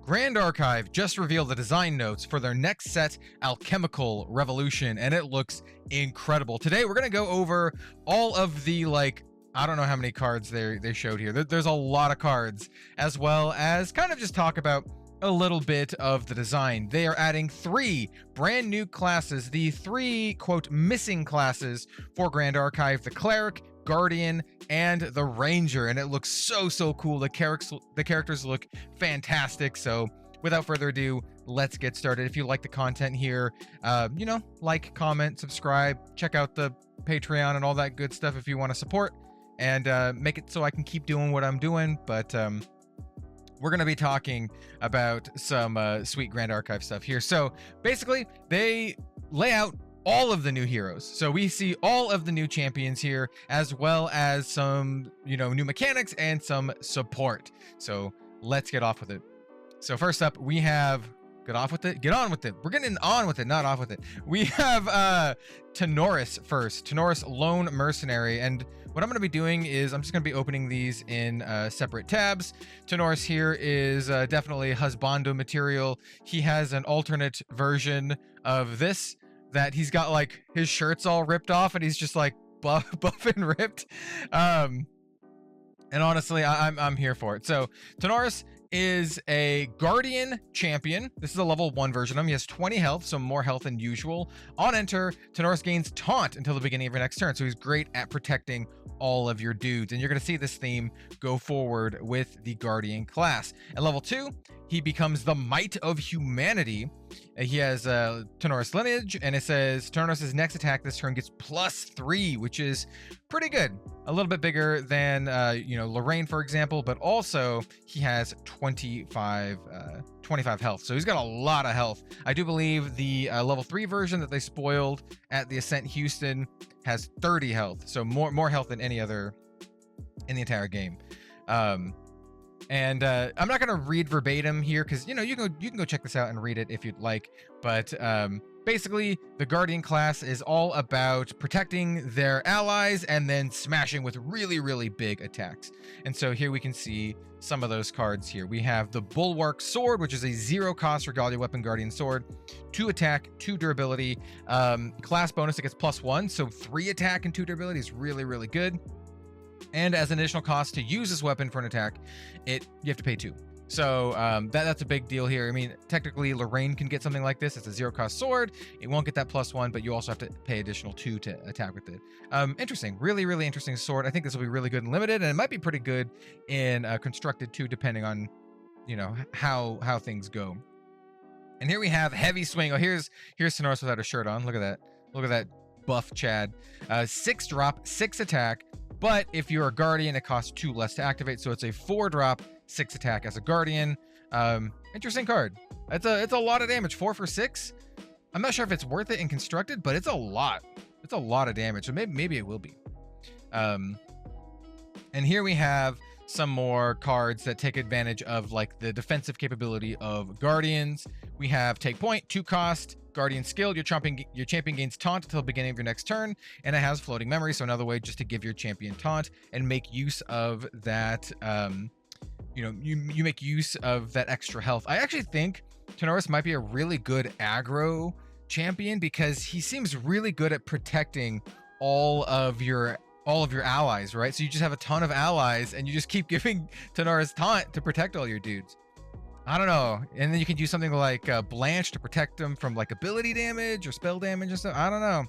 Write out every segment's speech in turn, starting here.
Grand Archive just revealed the design notes for their next set, Alchemical Revolution, and it looks incredible. Today, we're going to go over all of the, I don't know how many cards they showed here. There's a lot of cards, as well as kind of just talk about a little bit of the design. They are adding 3 brand new classes, the 3, quote, missing classes for Grand Archive: the Cleric, Guardian, and the Ranger, and it looks so cool. The characters look fantastic. So without further ado, let's get started. If you like the content here, like, comment, subscribe, check out the Patreon and all that good stuff if you want to support and make it so I can keep doing what I'm doing. But we're going to be talking about some sweet Grand Archive stuff here. So basically, they lay out all of the new heroes. So we see all of the new champions here, as well as some, new mechanics and some support. So let's get off with it. So first up, we have get on with it. We're getting on with it, not off with it. We have Tenoris first. Tenoris Lone Mercenary. And what I'm going to be doing is I'm just going to be opening these in separate tabs. Tenoris here is definitely husbando material. He has an alternate version of this that he's got his shirt's all ripped off and he's just buff and ripped. And honestly, I'm here for it. So Tenoris is a Guardian champion. This is a level 1 version of him. He has 20 health, so more health than usual. On enter, Tenoris gains taunt until the beginning of your next turn, so he's great at protecting all of your dudes. And you're going to see this theme go forward with the Guardian class. At level 2, he becomes the Might of Humanity. He has Tenoris lineage, and it says Tenoris' next attack this turn gets +3, which is pretty good. A little bit bigger than Lorraine, for example, but also he has 25 health, so he's got a lot of health. I do believe the level 3 version that they spoiled at the Ascent Houston has 30 health, so more health than any other in the entire game. And I'm not going to read verbatim here because, you can go check this out and read it if you'd like. But basically, the Guardian class is all about protecting their allies and then smashing with really big attacks. And so here we can see some of those cards here. We have the Bulwark Sword, which is a 0-cost Regalia Weapon Guardian Sword. 2 attack, 2 durability. Class bonus, it gets +1, so 3 attack and 2 durability is really good. And as an additional cost to use this weapon for an attack, you have to pay 2. So that's a big deal here. I mean, technically, Lorraine can get something like this. It's a 0-cost sword. It won't get that +1, but you also have to pay additional 2 to attack with it. Interesting. Really interesting sword. I think this will be really good in limited, and it might be pretty good in constructed too, depending on, how things go. And here we have Heavy Swing. Oh, here's Tenoris without a shirt on. Look at that. Look at that buff Chad. 6 drop, 6 attack. But if you're a Guardian, it costs 2 less to activate, so it's a 4 drop, 6 attack as a Guardian. Interesting card. It's a lot of damage. 4 for 6. I'm not sure if it's worth it in constructed, but it's a lot. It's a lot of damage, so maybe it will be. And here we have some more cards that take advantage of the defensive capability of Guardians. We have Take Point, 2 cost. Guardian skill, your champion gains taunt until the beginning of your next turn, and it has floating memory, so another way just to give your champion taunt and make use of that. You make use of that extra health. I actually think Tenoris might be a really good aggro champion because he seems really good at protecting all of your allies, right? So you just have a ton of allies and you just keep giving Tenoris taunt to protect all your dudes. I don't know. And then you can use something like Blanche to protect them from ability damage or spell damage or stuff. I don't know.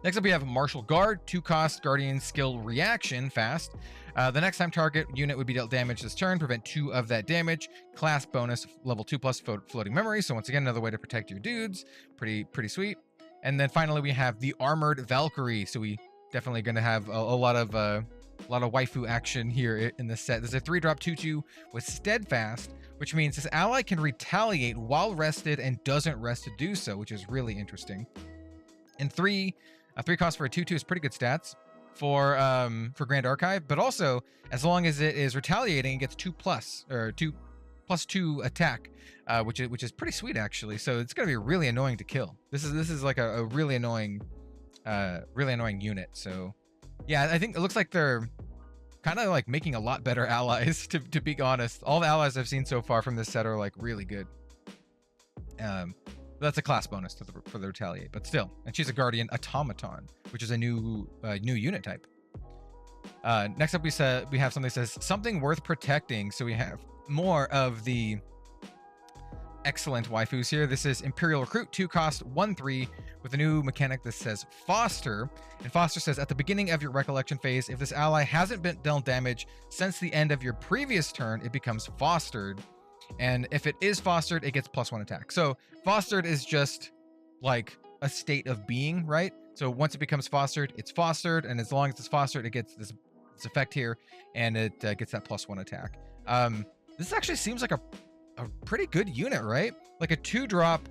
Next up, we have Martial Guard, 2-cost Guardian skill reaction, fast. The next time target unit would be dealt damage this turn, prevent 2 of that damage. Class bonus, level 2 plus floating memory. So once again, another way to protect your dudes. Pretty sweet. And then finally, we have the Armored Valkyrie. So we definitely going to have a lot of waifu action here in this set. There's a 3-drop 2/2 with Steadfast, which means this ally can retaliate while rested and doesn't rest to do so, which is really interesting. And 3 cost for a 2/2 is pretty good stats for Grand Archive, but also as long as it is retaliating, it gets 2+2 attack, which is pretty sweet actually. So it's gonna be really annoying to kill. This is like a really annoying unit. So yeah, I think it looks like they're kind of like making a lot better allies, to be honest. All the allies I've seen so far from this set are like really good. That's a class bonus to for the retaliate, but still. And she's a guardian automaton, which is a new unit type. Next up, we have something that says something worth protecting. So we have more of the excellent waifus here. This is Imperial Recruit, 2 cost, 1/3, with a new mechanic that says Foster. And Foster says at the beginning of your recollection phase, if this ally hasn't been dealt damage since the end of your previous turn, it becomes fostered. And if it is fostered, it gets +1 attack. So fostered is just like a state of being, right? So once it becomes fostered, it's fostered, and as long as it's fostered, it gets this effect here, and it gets that +1 attack. This actually seems like a pretty good unit, right? Like a 2-drop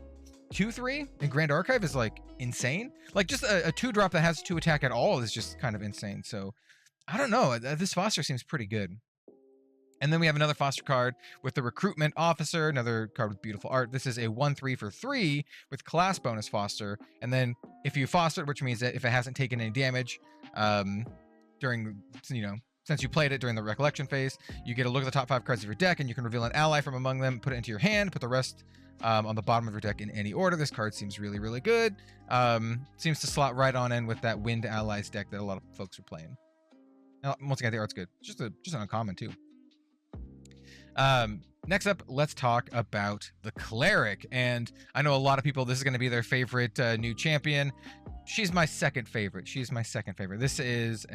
2/3 in Grand Archive is like insane. Like just a 2-drop that has 2 attack at all is just kind of insane. So I don't know. This Foster seems pretty good. And then we have another Foster card with the Recruitment Officer, another card with beautiful art. This is a 1/3 for 3 with class bonus Foster. And then if you foster it, which means that if it hasn't taken any damage during, since you played it during the recollection phase, you get to look at the top 5 cards of your deck, and you can reveal an ally from among them, put it into your hand, put the rest on the bottom of your deck in any order. This card seems really, really good. Seems to slot right on in with that Wind Allies deck that a lot of folks are playing. Now, once again, the art's good. Just an uncommon too. Next up, let's talk about the Cleric. And I know a lot of people, this is going to be their favorite new champion. She's my second favorite. This is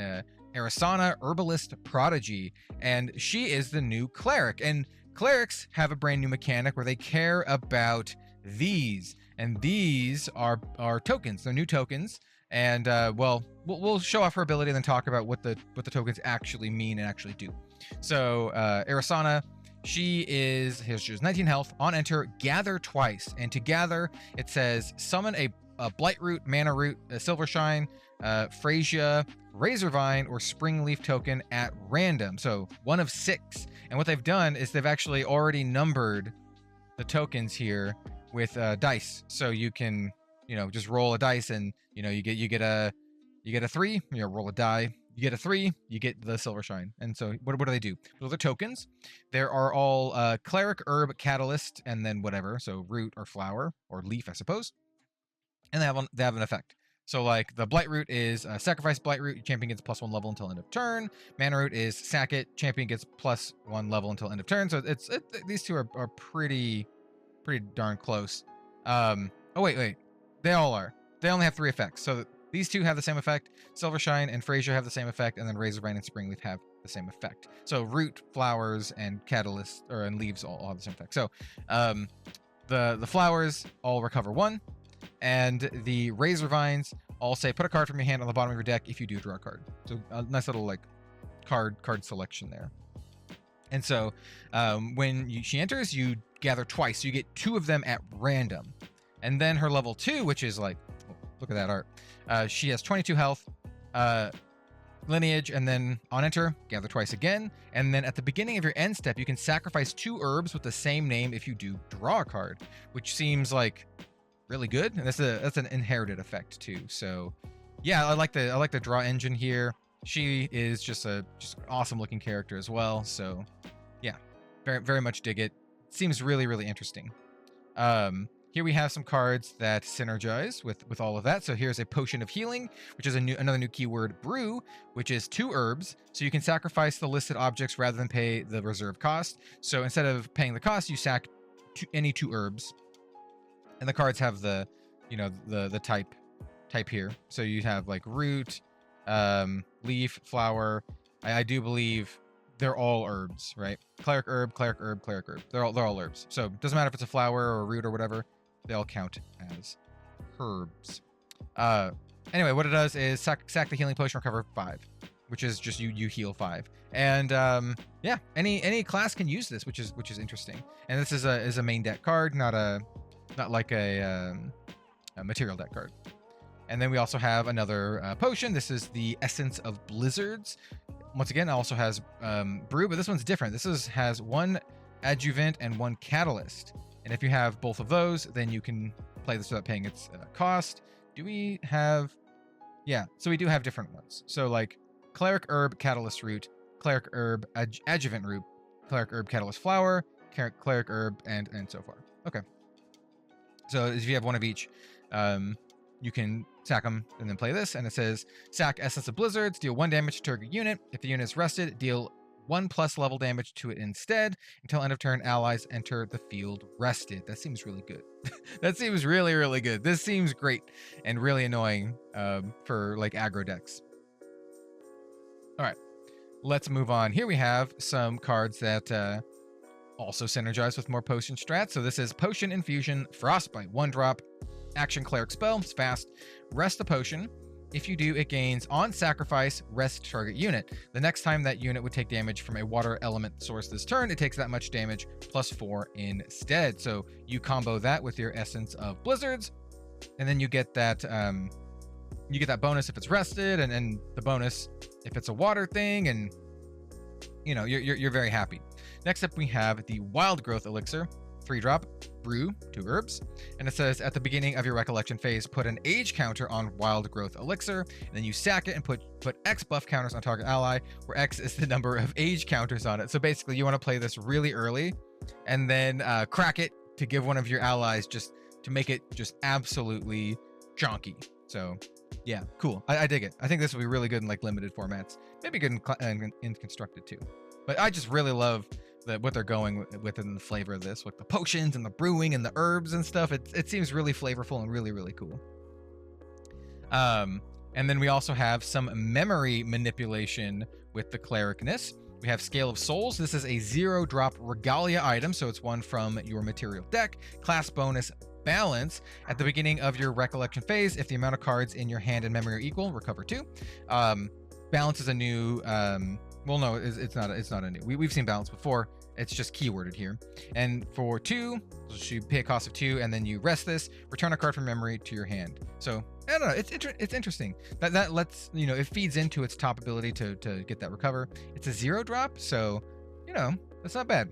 Arisana, Herbalist Prodigy, and she is the new Cleric. And Clerics have a brand new mechanic where they care about these, and these are tokens. They're new tokens, and well, we'll show off her ability and then talk about what the tokens actually mean and actually do. So Arisana, she has 19 health. On enter, gather twice, and to gather, it says summon a Blight Root, Mana Root, a Silvershine, Freesia, Razorvine, or Springleaf token at random. So 1 of 6. And what they've done is they've actually already numbered the tokens here with dice. So you can, just roll a dice, and you get a 3. Roll a die. You get a 3, you get the Silvershine. And so what do they do? Those are tokens. There are all Cleric, Herb, Catalyst, and then whatever. So root or flower or leaf, I suppose. And they have an effect. So like the Blight Root is sacrifice Blight Root, champion gets +1 level until end of turn. Mana Root is sack it, champion gets +1 level until end of turn. So these two are pretty darn close. Oh wait, they all are. They only have 3 effects. So these two have the same effect. Silvershine and Freesia have the same effect, and then Razorvine and Springleaf have the same effect. So root, flowers, and catalyst and leaves all have the same effect. So the flowers all recover 1. And the Razorvines all say put a card from your hand on the bottom of your deck if you do draw a card. So a nice little like card selection there. And so when she enters, you gather twice. So you get 2 of them at random. And then her level 2, which is like, look at that art. She has 22 health, lineage, and then on enter, gather twice again. And then at the beginning of your end step, you can sacrifice 2 herbs with the same name if you do draw a card, which seems like really good. And that's an inherited effect too. So yeah, I like the draw engine here. She is just an awesome looking character as well. So yeah, very, very much dig it. Seems really, really interesting. Here we have some cards that synergize with all of that. So here's a Potion of Healing, which is another new keyword, Brew, which is 2 herbs. So you can sacrifice the listed objects rather than pay the reserve cost. So instead of paying the cost, you sack any 2 herbs. And the cards have the type here. So you have like root, leaf, flower. I do believe they're all herbs, right? Cleric herb, cleric herb, cleric herb. They're all herbs. So it doesn't matter if it's a flower or a root or whatever. They all count as herbs. Anyway, what it does is sack the healing potion, recover 5, which is just you heal 5. And yeah, any class can use this, which is interesting. And this is a main deck card, not like a material deck card. And then we also have another potion. This is the Essence of Blizzards. Once again, it also has brew, but this one's different. This has 1 adjuvant and 1 catalyst. And if you have both of those, then you can play this without paying its cost. Do we have... Yeah, so we do have different ones. So like Cleric Herb, Catalyst Root, Cleric Herb Adjuvant Root, Cleric Herb Catalyst Flower, Cleric Herb, and so forth. Okay. So if you have one of each, you can sack them and then play this. And it says, sack Essence of Blizzards, deal 1 damage to target unit. If the unit is rested, deal 1+ level damage to it instead. Until end of turn, allies enter the field rested. That seems really good. That seems really, really good. This seems great and really annoying for like aggro decks. All right, let's move on. Here we have some cards that also synergize with more potion strats. So this is Potion Infusion, Frostbite, 1-drop, action Cleric spell. It's fast. Rest a potion. If you do, it gains on sacrifice, rest target unit. The next time that unit would take damage from a water element source this turn, it takes that much damage +4 instead. So you combo that with your Essence of Blizzards, and then you get that bonus if it's rested, and the bonus if it's a water thing, and you know you're very happy. Next up, we have the Wild Growth Elixir, 3-drop, brew, 2 herbs, and it says at the beginning of your recollection phase, put an age counter on Wild Growth Elixir, and then you sack it and put X buff counters on target ally, where X is the number of age counters on it. So basically, you want to play this really early, and then crack it to give one of your allies just to make it just absolutely chonky. So yeah, cool. I dig it. I think this will be really good in like limited formats, maybe good in constructed too. But I just really love what they're going with in the flavor of this, with the potions and the brewing and the herbs and stuff. It seems really flavorful and really, really cool. And then we also have some memory manipulation with the Clericness. We have Scale of Souls. This is a 0-drop Regalia item, so it's one from your material deck. Class bonus, Balance. At the beginning of your recollection phase, if the amount of cards in your hand and memory are equal, recover 2. Balance is a new well, no, it's not a new. We've seen Balance before. It's just keyworded here. And for 2, so you pay a cost of 2, and then you rest this, return a card from memory to your hand. So I don't know. It's interesting. That lets, you know, it feeds into its top ability to get that recover. It's a 0-drop, so you know that's not bad.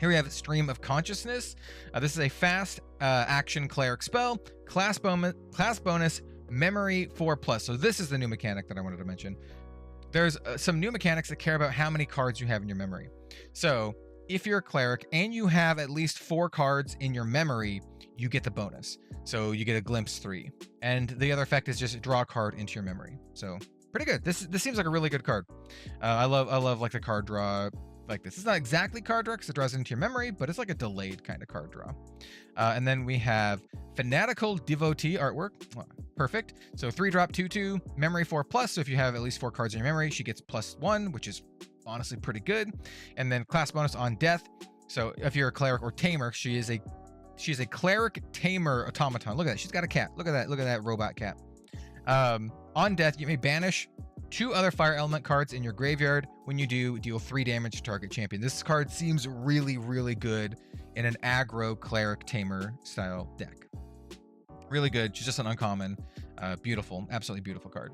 Here we have Stream of Consciousness. This is a fast action Cleric spell. Class bonus, memory 4+. So this is the new mechanic that I wanted to mention. There's some new mechanics that care about how many cards you have in your memory. So if you're a Cleric and you have at least 4 cards in your memory, you get the bonus. So you get a Glimpse 3. And the other effect is just draw a card into your memory. So pretty good. This seems like a really good card. I love like the card draw like this. It's not exactly card draw because it draws into your memory, but it's like a delayed kind of card draw. And then we have Fanatical Devotee artwork. Perfect. So 3-drop, 2/2, memory 4+. So if you have at least 4 cards in your memory, she gets +1, which is honestly pretty good. And then class bonus on death. So if you're a Cleric or Tamer, she's a Cleric Tamer automaton. Look at that. She's got a cat. Look at that robot cat. On death, you may banish 2 other fire element cards in your graveyard. When you do, deal 3 damage to target champion. This card seems really, really good in an aggro Cleric Tamer style deck. Really good. She's just an uncommon. Beautiful, absolutely beautiful card.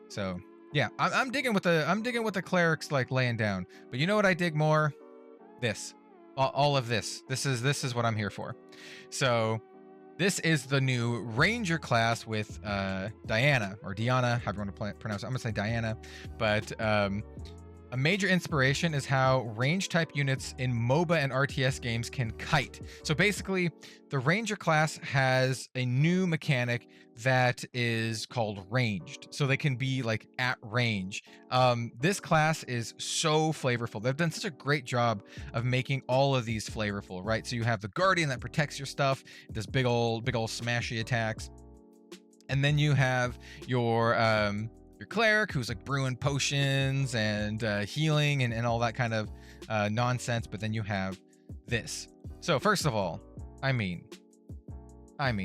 So yeah, I'm digging what the Clerics like laying down. But you know what I dig more? This, all of this. This is what I'm here for. So this is the new Ranger class with Diana, or Diana, however you want to pronounce it. I'm gonna say Diana, but a major inspiration is how range type units in MOBA and RTS games can kite. So basically, the Ranger class has a new mechanic that is called ranged. So they can be like at range. This class is so flavorful. They've done such a great job of making all of these flavorful, right? So you have the Guardian that protects your stuff, does big old smashy attacks. And then you have your Cleric, who's like brewing potions and healing and all that kind of nonsense. But then you have this. So first of all, I mean,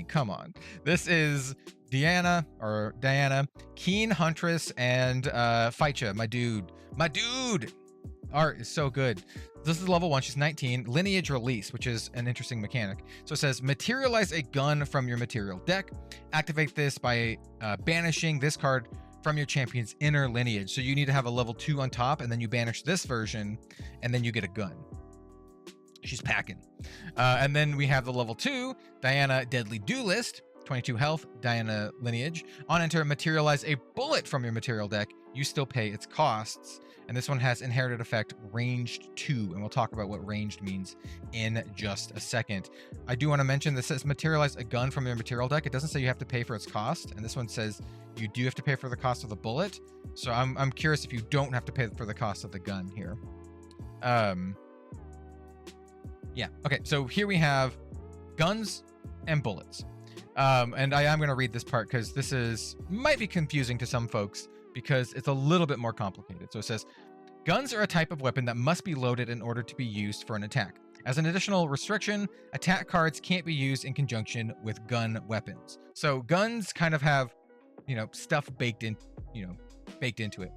come on. This is Diana, Keen Huntress, and Faicha, my dude. Art is so good. This is level 1. She's 19. Lineage Release, which is an interesting mechanic. So it says, materialize a gun from your material deck. Activate this by banishing this card from your champion's inner lineage. So you need to have a level 2 on top, and then you banish this version, and then you get a gun. She's packing. And then we have the level 2, Diana Deadly Duelist, 22 health, Diana Lineage. On enter, materialize a bullet from your material deck. You still pay its costs. and this one has inherited effect ranged 2, and we'll talk about what ranged means in just a second. I do want to mention this says materialize a gun from your material deck. It doesn't say you have to pay for its cost, and this one says you do have to pay for the cost of the bullet. So I'm curious if you don't have to pay for the cost of the gun here. Yeah, okay, so here we have guns and bullets. And I am going to read this part because this might be confusing to some folks because it's a little bit more complicated. So it says, guns are a type of weapon that must be loaded in order to be used for an attack. As an additional restriction, attack cards can't be used in conjunction with gun weapons. So guns kind of have, stuff baked into it.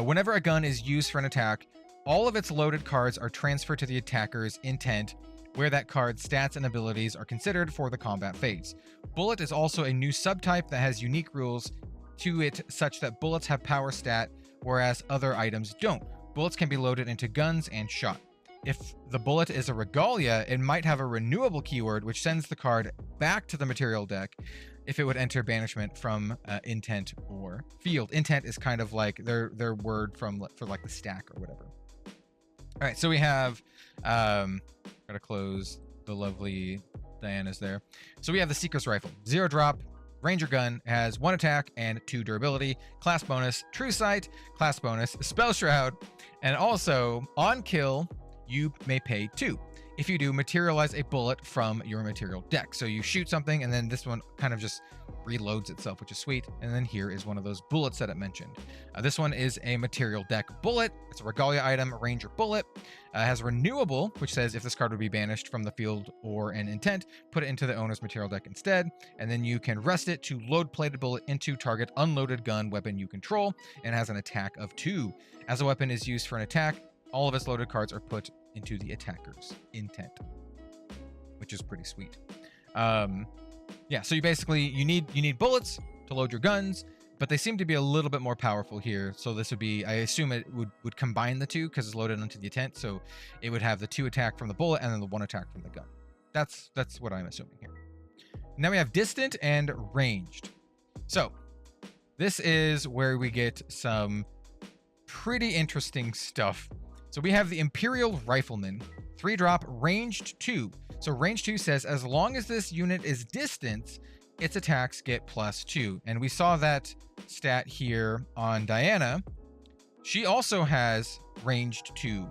Whenever a gun is used for an attack, all of its loaded cards are transferred to the attacker's intent, where that card's stats and abilities are considered for the combat phase. Bullet is also a new subtype that has unique rules to it, such that bullets have power stat, whereas other items don't. Bullets can be loaded into guns and shot. If the bullet is a regalia, it might have a renewable keyword, which sends the card back to the material deck if it would enter banishment from intent or field. Intent is kind of like their word for like the stack or whatever. All right, so we have, gotta close the lovely Diana's there. So we have the Seeker's Rifle, 0 drop, Ranger gun, has 1 attack and 2 durability, class bonus, True Sight, class bonus, Spell Shroud, and also on kill, you may pay 2. If you do, materialize a bullet from your material deck. So you shoot something, and then this one kind of just reloads itself, which is sweet. And then here is one of those bullets that it mentioned. This one is a material deck bullet. It's a regalia item, a ranger bullet. Has renewable, which says if this card would be banished from the field or an intent, put it into the owner's material deck instead. And then you can rest it to load plated bullet into target unloaded gun weapon you control, and has an attack of 2. As a weapon is used for an attack, all of its loaded cards are put into the attacker's intent, which is pretty sweet. Yeah, so you need bullets to load your guns, but they seem to be a little bit more powerful here. So this would be, I assume it would combine the two because it's loaded onto the intent. So it would have the 2 attack from the bullet and then the 1 attack from the gun. That's what I'm assuming here. Now we have distant and ranged. So this is where we get some pretty interesting stuff. So we have the Imperial Rifleman, 3 drop, ranged 2. So range 2 says as long as this unit is distant, its attacks get +2. And we saw that stat here on Diana. She also has ranged 2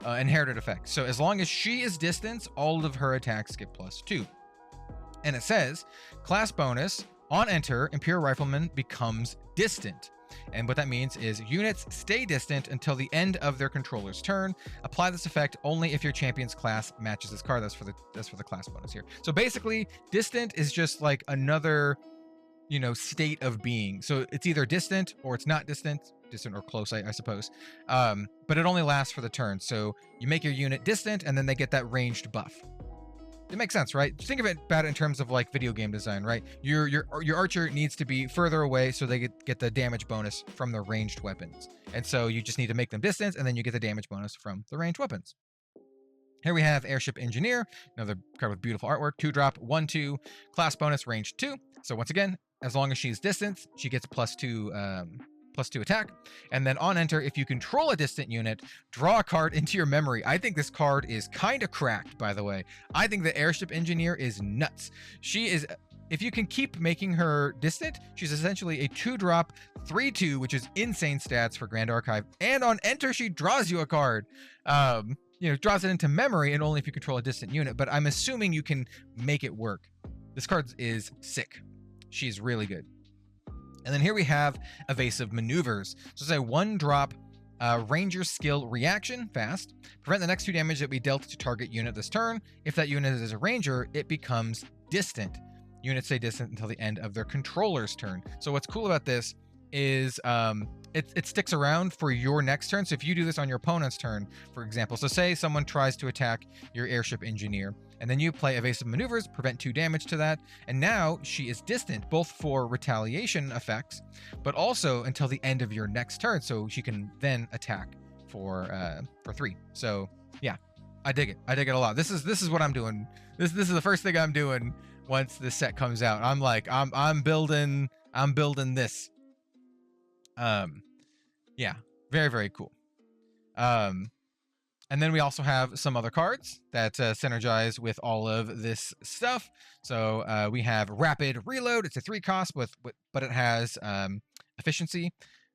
inherited effect. So as long as she is distant, all of her attacks get +2. And it says class bonus on enter, Imperial Rifleman becomes distant. And what that means is units stay distant until the end of their controller's turn. Apply this effect only if your champion's class matches this card. That's for the class bonus here. So basically, distant is just like another, state of being. So it's either distant or it's not distant or close, I suppose. But it only lasts for the turn. So you make your unit distant, and then they get that ranged buff. It makes sense, right? Think of it about it in terms of like video game design, right? Your archer needs to be further away so they get the damage bonus from the ranged weapons. And so you just need to make them distant, and then you get the damage bonus from the ranged weapons. Here we have Airship Engineer, another card with beautiful artwork, 2 drop, 1/2, class bonus, range 2. So once again, as long as she's distant, she gets +2 attack. And then on enter, if you control a distant unit, draw a card into your memory. I think this card is kind of cracked, by the way. I think the Airship Engineer is nuts. She is, if you can keep making her distant, she's essentially a 2 drop, 3/2, which is insane stats for Grand Archive. And on enter, she draws you a card. Draws it into memory, and only if you control a distant unit. But I'm assuming you can make it work. This card is sick. She's really good. And then here we have Evasive Maneuvers. So it's a 1 drop Ranger skill reaction, fast. Prevent the next 2 damage that we dealt to target unit this turn. If that unit is a Ranger, it becomes distant. Units stay distant until the end of their controller's turn. So what's cool about this is it sticks around for your next turn. So if you do this on your opponent's turn, for example, so say someone tries to attack your Airship Engineer, and then you play Evasive Maneuvers, prevent 2 damage to that, and now she is distant, both for retaliation effects, but also until the end of your next turn, so she can then attack for 3. So yeah, I dig it. I dig it a lot. This is what I'm doing. This is the first thing I'm doing once this set comes out. I'm like, I'm building this. Yeah, very, very cool. And then we also have some other cards that synergize with all of this stuff. So we have Rapid Reload. It's a 3 cost, but it has efficiency.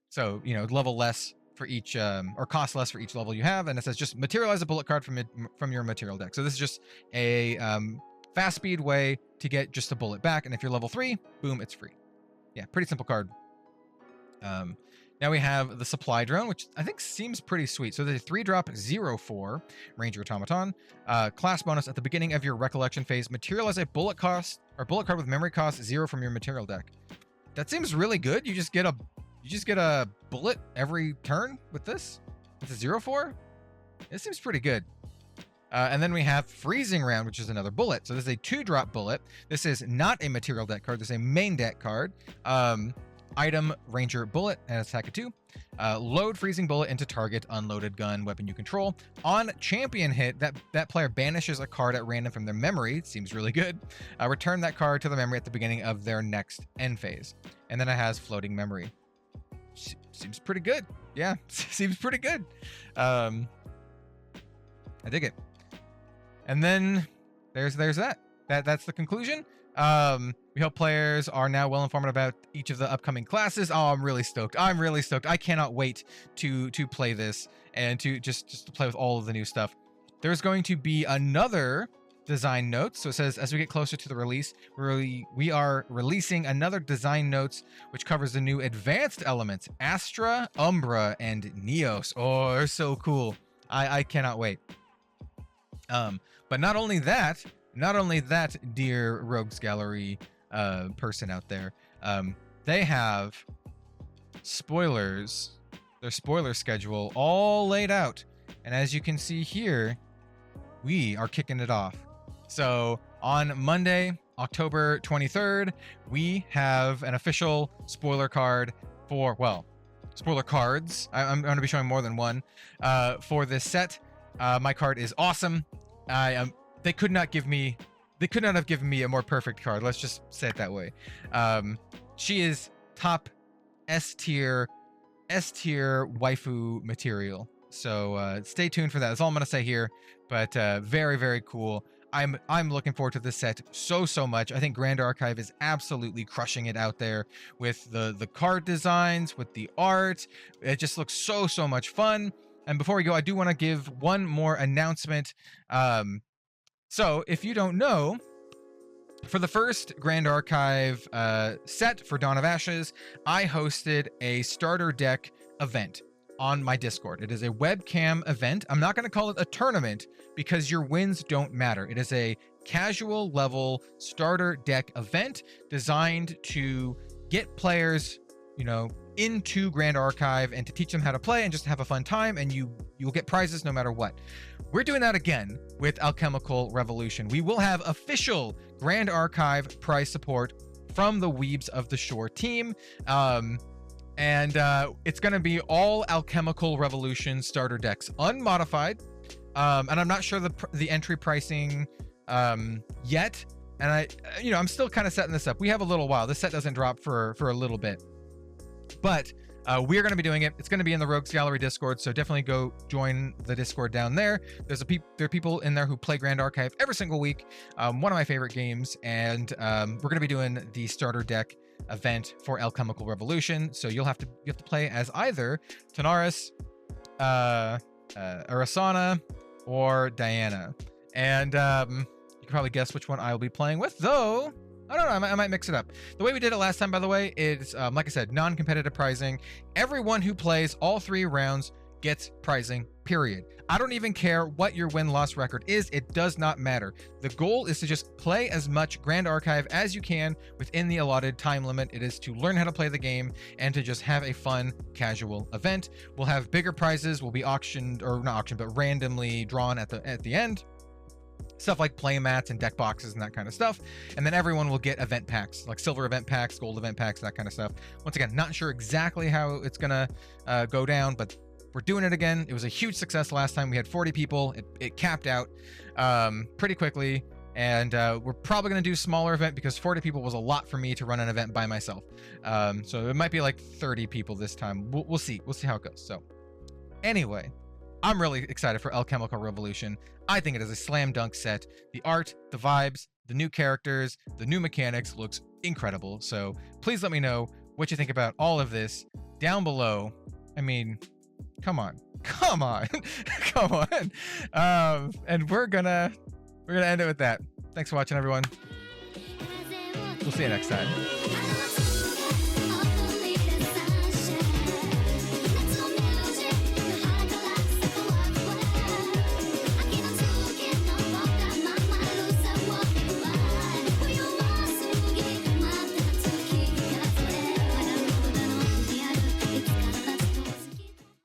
So, you know, level less for each, or cost less for each level you have. And it says just materialize a bullet card from your material deck. So this is just a fast speed way to get just a bullet back. And if you're level 3, boom, it's free. Yeah, pretty simple card. Now we have the Supply Drone, which I think seems pretty sweet. So there's a 3-drop 0/4 Ranger Automaton. Class bonus at the beginning of your Recollection phase. Materialize a bullet card with memory cost 0 from your material deck. That seems really good. You just get a bullet every turn with this. It's a 0/4. It seems pretty good. And then we have Freezing Round, which is another bullet. So this is a 2-drop bullet. This is not a material deck card. This is a main deck card. Item Ranger Bullet and attack at 2. Load Freezing Bullet into target unloaded gun weapon you control. On champion hit, that player banishes a card at random from their memory. It seems really good. Return that card to the memory at the beginning of their next end phase. And then it has Floating Memory. Seems pretty good. Yeah, seems pretty good. I dig it. And then there's that. That's the conclusion. We hope players are now well informed about each of the upcoming classes. Oh, I'm really stoked. I cannot wait to play this and to just to play with all of the new stuff. There's going to be another design notes. So it says, as we get closer to the release, we are releasing another design notes, which covers the new advanced elements, Astra, Umbra, and Neos. Oh, they're so cool. I cannot wait. But not only that, dear Rogues Gallery person out there, they have spoilers, their spoiler schedule all laid out. And as you can see here, we are kicking it off. So on Monday, October 23rd, we have an official spoiler card for, well, spoiler cards. I'm going to be showing more than one for this set. My card is awesome. They could not have given me a more perfect card. Let's just say it that way. She is top S tier waifu material. So stay tuned for that. That's all I'm gonna say here. But very, very cool. I'm looking forward to this set so much. I think Grand Archive is absolutely crushing it out there with the card designs, with the art. It just looks so much fun. And before we go, I do want to give one more announcement. So if you don't know, for the first Grand Archive set for Dawn of Ashes, I hosted a starter deck event on my Discord. It is a webcam event. I'm not going to call it a tournament because your wins don't matter. It is a casual level starter deck event designed to get players, you know, into Grand Archive and to teach them how to play and just have a fun time, and you'll get prizes no matter what. We're doing that again with Alchemical Revolution. We will have official Grand Archive prize support from the Weebs of the Shore team. And it's going to be all Alchemical Revolution starter decks, unmodified. And I'm not sure the entry pricing yet. And I'm still kind of setting this up. We have a little while. This set doesn't drop for a little bit. But we're going to be doing it. It's going to be in the Rogues Gallery Discord, so definitely go join the Discord down there. There are people in there who play Grand Archive every single week. One of my favorite games, and we're going to be doing the starter deck event for Alchemical Revolution. So you have to play as either Tanaris, Arasana, or Diana, and you can probably guess which one I will be playing with, though. I don't know, I might mix it up. The way we did it last time, by the way, is, like I said, non-competitive prizing. Everyone who plays all 3 rounds gets prizing, period. I don't even care what your win-loss record is. It does not matter. The goal is to just play as much Grand Archive as you can within the allotted time limit. It is to learn how to play the game and to just have a fun, casual event. We'll have bigger prizes. Will be auctioned, or not auctioned, but randomly drawn at the end. Stuff like play mats and deck boxes and that kind of stuff. And then everyone will get event packs, like silver event packs, gold event packs, that kind of stuff. Once again, not sure exactly how it's gonna go down, but we're doing it again. It was a huge success last time. We had 40 people. It capped out pretty quickly. And we're probably gonna do a smaller event because 40 people was a lot for me to run an event by myself. So it might be like 30 people this time. We'll see. We'll see how it goes. So anyway, I'm really excited for Alchemical Revolution. I think it is a slam dunk set. The art, the vibes, the new characters, the new mechanics looks incredible. So please let me know what you think about all of this down below. I mean, come on, come on. And we're gonna end it with that. Thanks for watching, everyone. We'll see you next time.